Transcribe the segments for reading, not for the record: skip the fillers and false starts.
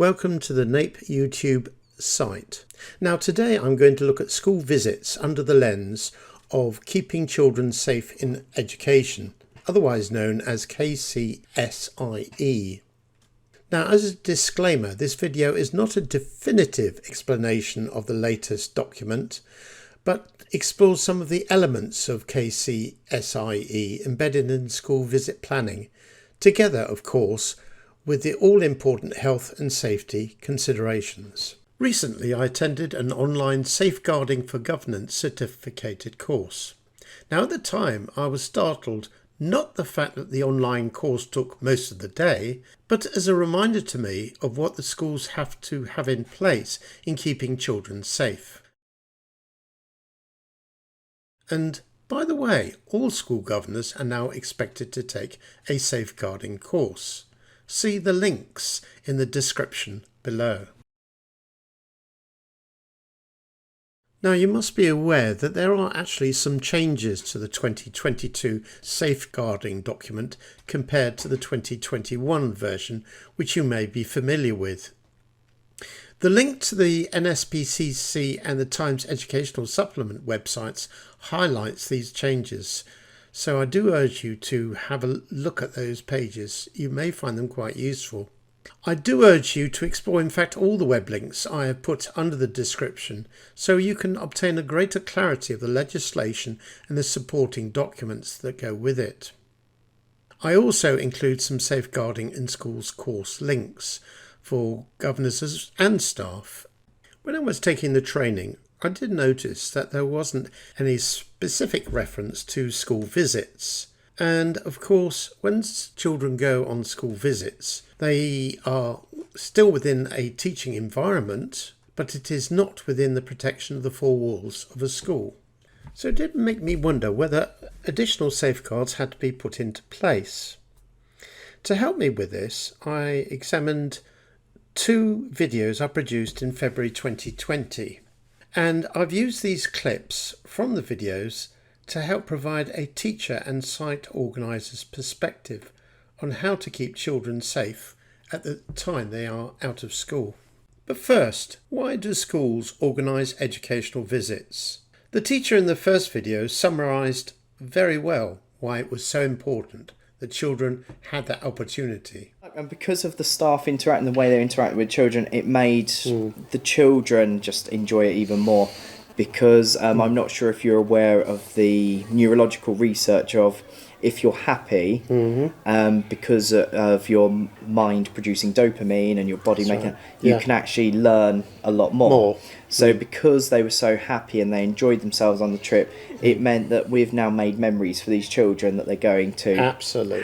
welcome to the NAPE YouTube site. Now today I'm going to look at school visits under the lens of keeping children safe in education, otherwise known as KCSIE. Now, as a disclaimer, this video is not a definitive explanation of the latest document, but explores some of the elements of KCSIE embedded in school visit planning, together, of course, with the all-important health and safety considerations. Recently, I attended an online Safeguarding for Governance certificated course. Now, at the time, I was startled, not the fact that the online course took most of the day, but as a reminder to me of what the schools have to have in place in keeping children safe. And by the way, all school governors are now expected to take a safeguarding course. See the links in the description below. Now, you must be aware that there are actually some changes to the 2022 safeguarding document compared to the 2021 version, which you may be familiar with. The link to the NSPCC and the Times Educational Supplement websites highlights these changes, so I do urge you to have a look at those pages. You may find them quite useful. I do urge you to explore, in fact, all the web links I have put under the description so you can obtain a greater clarity of the legislation and the supporting documents that go with it. I also include some safeguarding in schools course links for governors and staff. When I was taking the training, I did notice that there wasn't any specific reference to school visits. And of course, when children go on school visits, they are still within a teaching environment, but it is not within the protection of the four walls of a school. So it did make me wonder whether additional safeguards had to be put into place. To help me with this, I examined two videos I produced in February 2020. And I've used these clips from the videos to help provide a teacher and site organiser's perspective on how to keep children safe at the time they are out of school. But first, why do schools organise educational visits? The teacher in the first video summarised very well why it was so important that children had that opportunity. And because of the staff interacting the way they interact with children, it made the children just enjoy it even more. Because I'm not sure if you're aware of the neurological research of if you're happy, because of your mind producing dopamine and your body making, you can actually learn a lot more. So because they were so happy and they enjoyed themselves on the trip, it meant that we've now made memories for these children that they're going to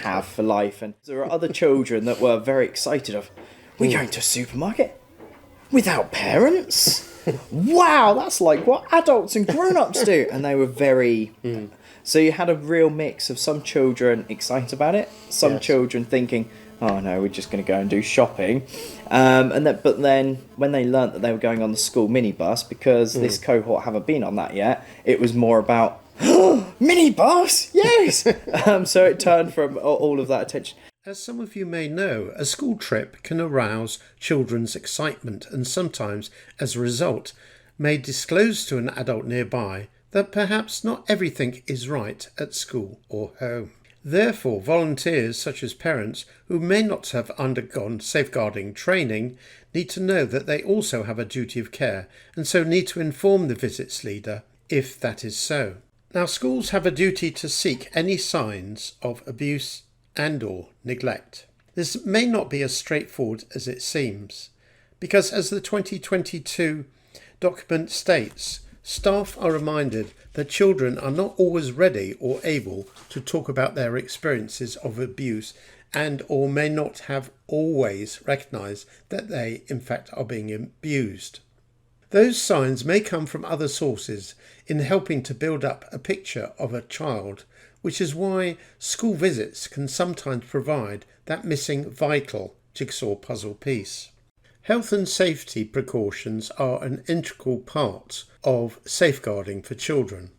have for life. And there are other children that were very excited of, we're going to a supermarket without parents? Wow, that's like what adults and grown-ups do. And they were very... So you had a real mix of some children excited about it, some children thinking, oh no, we're just going to go and do shopping. But then when they learnt that they were going on the school minibus, because this cohort haven't been on that yet, it was more about, oh, minibus, yes! So it turned from all of that attention. As some of you may know, a school trip can arouse children's excitement and sometimes, as a result, may disclose to an adult nearby that perhaps not everything is right at school or home. Therefore, volunteers such as parents who may not have undergone safeguarding training need to know that they also have a duty of care and so need to inform the visits leader if that is so. Now, schools have a duty to seek any signs of abuse and/or neglect. This may not be as straightforward as it seems, because as the 2022 document states, staff are reminded that children are not always ready or able to talk about their experiences of abuse and or may not have always recognised that they in fact are being abused. Those signs may come from other sources in helping to build up a picture of a child, which is why school visits can sometimes provide that missing vital jigsaw puzzle piece. Health and safety precautions are an integral part of safeguarding for children.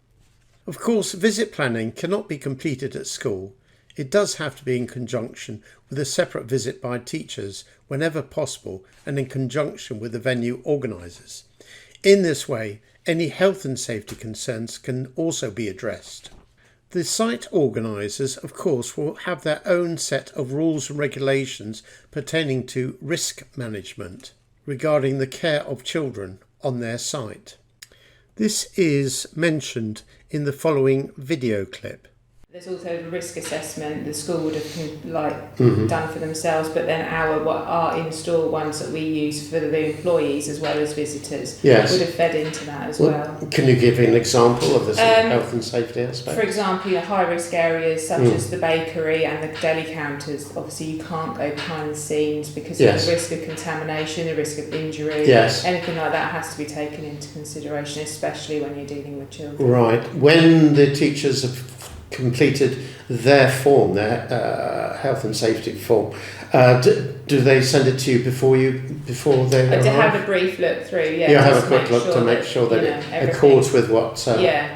Of course, visit planning cannot be completed at school. it does have to be in conjunction with a separate visit by teachers whenever possible and in conjunction with the venue organisers. In this way, any health and safety concerns can also be addressed. The site organisers, of course, will have their own set of rules and regulations pertaining to risk management regarding the care of children on their site. This is mentioned in the following video clip. There's also the risk assessment the school would have done for themselves, but then our in-store ones that we use for the employees as well as visitors would have fed into that as well. Can you give an example of the health and safety aspect? For example, high-risk areas such as the bakery and the deli counters, obviously you can't go behind the scenes because of the risk of contamination, the risk of injury, anything like that has to be taken into consideration, especially when you're dealing with children. Right. When the teachers have completed their form, their health and safety form, do they send it to you before they arrive? To have a brief look through, You have a quick look to make sure that it accords with what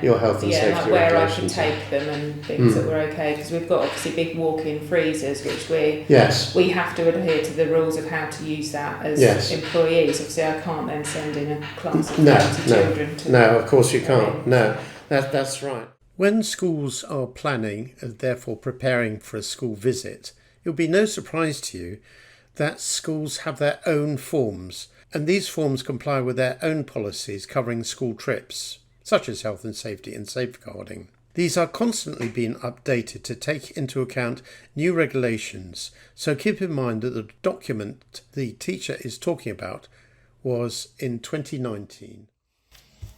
your health and safety like where I can regulations are. take them and things that were okay, because we've got obviously big walk-in freezers which we have to adhere to the rules of how to use that as employees. Obviously I can't then send in a class of 30 children. No, of course you can't. No, that's right. When schools are planning and therefore preparing for a school visit, it will be no surprise to you that schools have their own forms, and these forms comply with their own policies covering school trips, such as health and safety and safeguarding. These are constantly being updated to take into account new regulations, so keep in mind that the document the teacher is talking about was in 2019.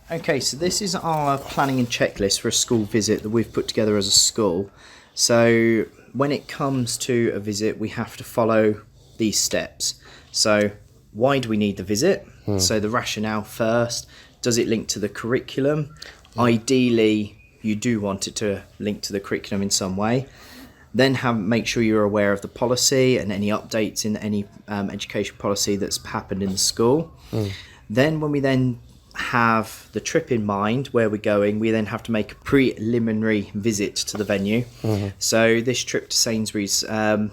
Okay, so this is our planning and checklist for a school visit that we've put together as a school. So when it comes to a visit, we have to follow these steps. So why do we need the visit? So the rationale first. Does it link to the curriculum? Ideally, you do want it to link to the curriculum in some way. Then make sure you're aware of the policy and any updates in any education policy that's happened in the school. Then when we then have the trip in mind, where we're going, we then have to make a preliminary visit to the venue. So this trip to Sainsbury's,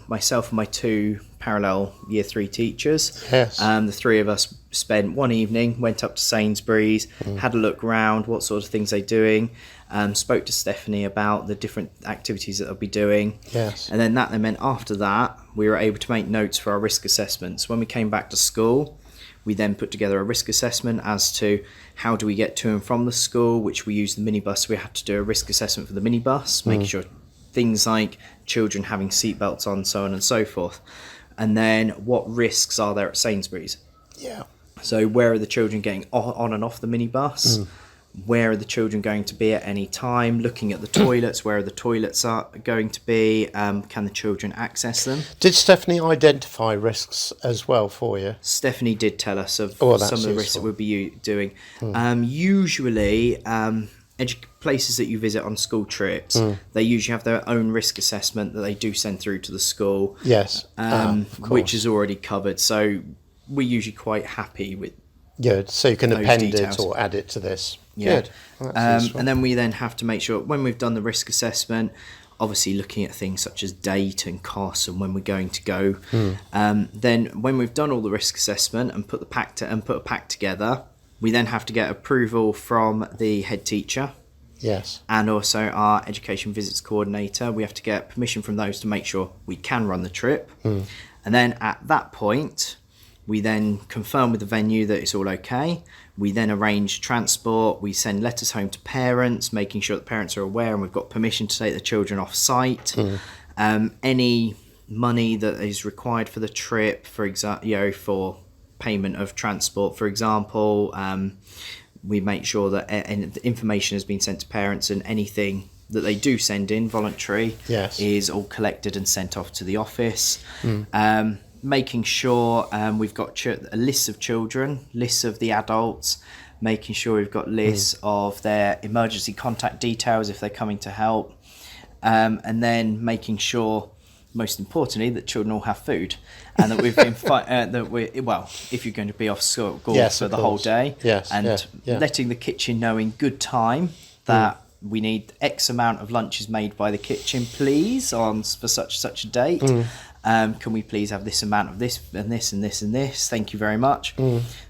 myself and my two parallel year 3 teachers, the three of us spent one evening, went up to Sainsbury's, had a look around, what sort of things they're doing, spoke to Stephanie about the different activities that they'll be doing. And then that meant after that, we were able to make notes for our risk assessments. When we came back to school, we then put together a risk assessment as to how do we get to and from the school, which we use the minibus. We had to do a risk assessment for the minibus, making sure things like children having seatbelts on, so on and so forth. And then what risks are there at Sainsbury's? So where are the children getting on and off the minibus? Where are the children going to be at any time? Looking at the toilets, where are the toilets are going to be? Can the children access them? Did Stephanie identify risks as well for you? Stephanie did tell us of some of the risks that we'll be doing. Usually, places that you visit on school trips, they usually have their own risk assessment that they do send through to the school. Which is already covered. So we're usually quite happy with. Good. So you can append details. it or add it to this. Good. Well, and then we then have to make sure when we've done the risk assessment, obviously looking at things such as date and costs and when we're going to go. Then when we've done all the risk assessment and put a pack together, we then have to get approval from the head teacher. And also our education visits coordinator. We have to get permission from those to make sure we can run the trip. And then at that point, we then confirm with the venue that it's all okay. We then arrange transport. We send letters home to parents, making sure that parents are aware and we've got permission to take the children off site. Any money that is required for the trip, for example, for payment of transport, for example, we make sure that the information has been sent to parents, and anything that they do send in voluntary is all collected and sent off to the office. Making sure we've got a list of children, lists of the adults, making sure we've got lists of their emergency contact details if they're coming to help, and then making sure, most importantly, that children all have food, and that we've been if you're going to be off school for the whole day, letting the kitchen know in good time that we need X amount of lunches made by the kitchen, please, for such a date. Can we please have this amount of this and this and this and this? Thank you very much.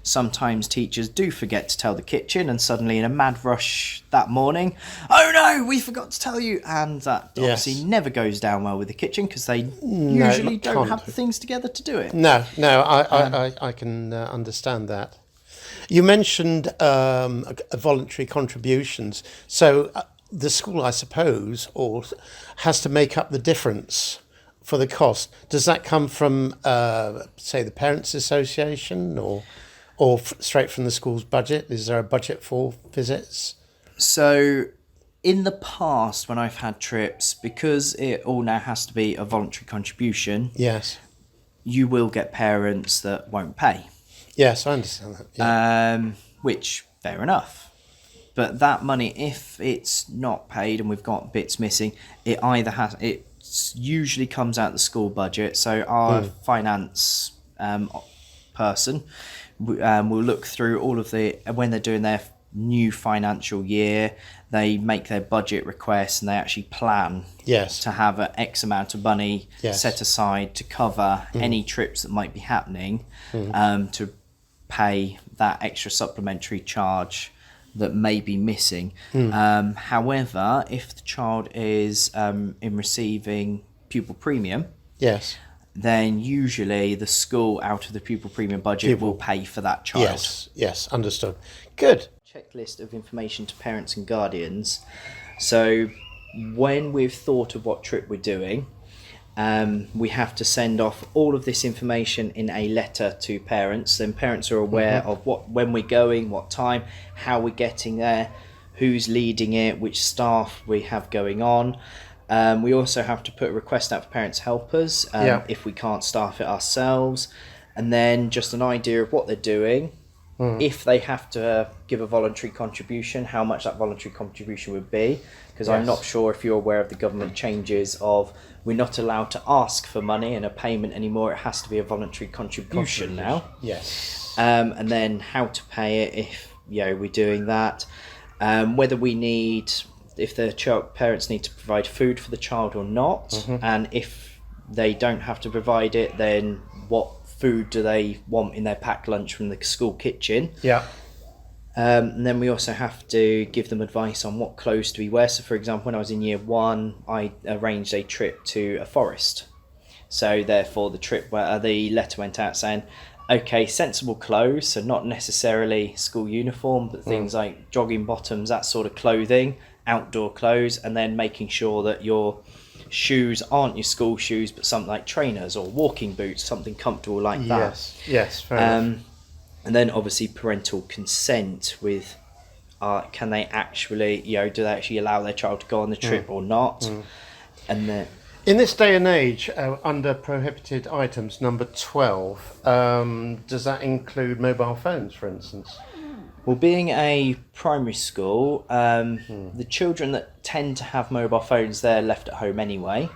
Sometimes teachers do forget to tell the kitchen, and suddenly in a mad rush that morning, oh no, we forgot to tell you. And that obviously never goes down well with the kitchen, because they usually don't have the things together to do it. No, I can understand that. You mentioned voluntary contributions. So the school, I suppose, has to make up the difference for the cost. Does that come from, say, the Parents Association, or straight from the school's budget? Is there a budget for visits? So in the past, when I've had trips, because it all now has to be a voluntary contribution, yes, you will get parents that won't pay. Yes, I understand that. Yeah. Which, fair enough. But that money, if it's not paid and we've got bits missing, it usually comes out the school budget. So our finance person will look through all of when they're doing their new financial year, they make their budget requests, and they actually plan to have an X amount of money set aside to cover any trips that might be happening, to pay that extra supplementary charge that may be missing. However, if the child is in receiving pupil premium, then usually the school, out of the pupil premium budget, will pay for that child. Yes, understood. Good. Checklist of information to parents and guardians. So when we've thought of what trip we're doing, we have to send off all of this information in a letter to parents. Then parents are aware of when we're going, what time, how we're getting there, who's leading it, which staff we have going on. We also have to put a request out for parents helpers if we can't staff it ourselves, and then just an idea of what they're doing. If they have to give a voluntary contribution, how much that voluntary contribution would be, because I'm not sure if you're aware of the government changes of we're not allowed to ask for money and a payment anymore. It has to be a voluntary contribution now. Yes. And then how to pay it if we're doing that. Whether we need, if the parents need to provide food for the child or not, and if they don't have to provide it, then what food do they want in their packed lunch from the school kitchen. And then we also have to give them advice on what clothes to wear. So for example, when I was in year 1, I arranged a trip to a forest, so therefore the trip where the letter went out saying, okay, sensible clothes, so not necessarily school uniform, but things like jogging bottoms, that sort of clothing, outdoor clothes, and then making sure that your shoes aren't your school shoes, but something like trainers or walking boots, something comfortable like that. Yes, fair enough. And then obviously parental consent with, can they actually, do they actually allow their child to go on the trip or not? And then in this day and age, under prohibited items, number 12, does that include mobile phones, for instance? Well, being a primary school, the children that tend to have mobile phones, they're left at home anyway.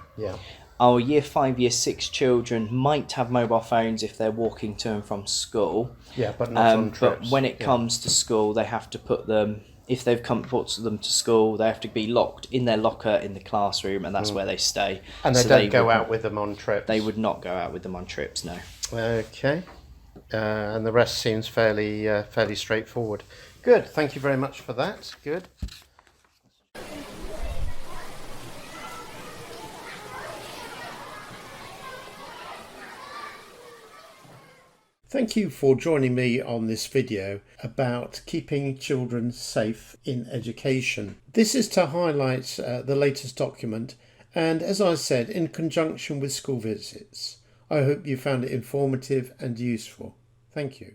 Our year 5, year 6 children might have mobile phones if they're walking to and from school. But not on trips. But when it comes to school, they have to put them, if they've brought them to school, they have to be locked in their locker in the classroom, and that's where they stay. And they don't go out with them on trips? They would not go out with them on trips, no. Okay. And the rest seems fairly straightforward. Good. Thank you very much for that. Good. Thank you for joining me on this video about keeping children safe in education. This is to highlight the latest document, and as I said, in conjunction with school visits. I hope you found it informative and useful. Thank you.